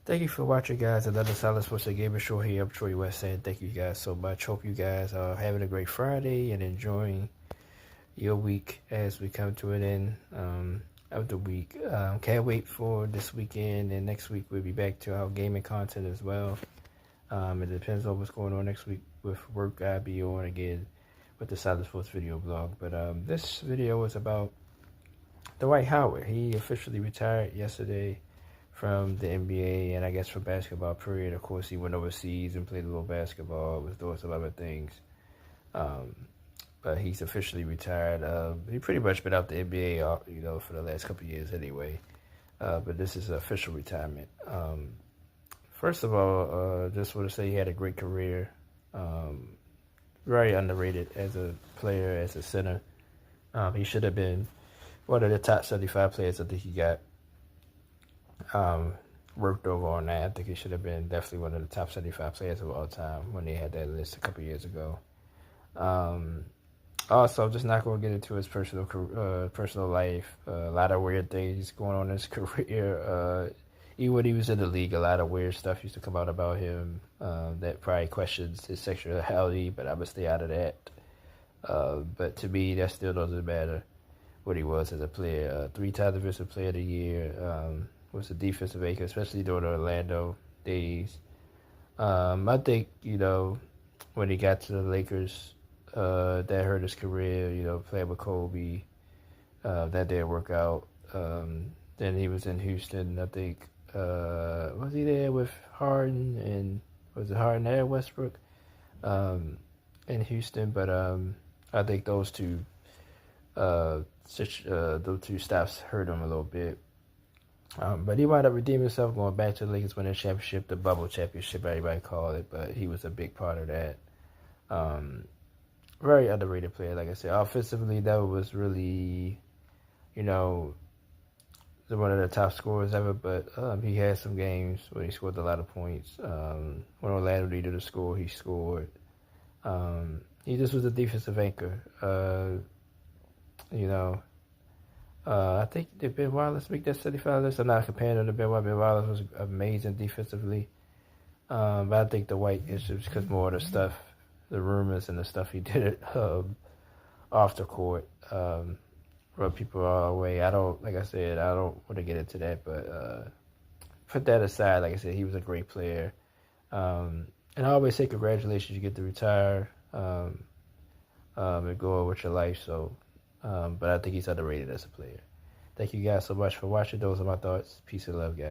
Thank you for watching, guys. Another Silent Sports and Gamer Show here. I'm Troy West saying thank you guys so much. Hope you guys are having a great Friday and enjoying your week as we come to an end of the week. Can't wait for this weekend, and next week we'll be back to our gaming content as well. It depends on what's going on next week with work. I'll be on again with the Silent Sports video blog. But this video is about Dwight Howard. He officially retired yesterday from the NBA and I guess from basketball period. Of course, he went overseas and played a little basketball, was doing some other things. But he's officially retired. He pretty much been out the NBA, for the last couple of years anyway. But this is an official retirement. First of all, just want to say he had a great career. Very underrated as a player, as a center. He should have been one of the top 75 players. I think he got worked over on that. I think he should have been definitely one of the top 75 players of all time when they had that list a couple years ago. Also, I'm just not going to get into his personal life. A lot of weird things going on in his career. Even when he was in the league, a lot of weird stuff used to come out about him that probably questions his sexuality, but I'm going to stay out of that. But to me, that still doesn't matter what he was as a player. 3-time Defensive Player of the Year. Was a defensive anchor, especially during the Orlando days. I think, when he got to the Lakers, that hurt his career, playing with Kobe. That didn't work out. Then he was in Houston, I think. Was he there with Harden? And was it Harden and Westbrook? In Houston, but I think those two stops hurt him a little bit. But he wound up redeeming himself, going back to the Lakers, winning the championship, the bubble championship, everybody called it, but he was a big part of that. Very underrated player, like I said. Offensively, that was really, one of the top scorers ever, but he had some games where he scored a lot of points. When Orlando needed to score, he scored. He just was a defensive anchor. I think did Ben Wallace make that 75 list? I'm not comparing him to Ben Wallace. Ben Wallace was amazing defensively. But I think the Dwight is just because more of the stuff, the rumors and the stuff he did off the court, rub people all away. Like I said, I don't want to get into that, but put that aside. Like I said, he was a great player. And I always say congratulations, you get to retire and go on with your life. So, but I think he's underrated as a player. Thank you guys so much for watching. Those are my thoughts. Peace and love, guys.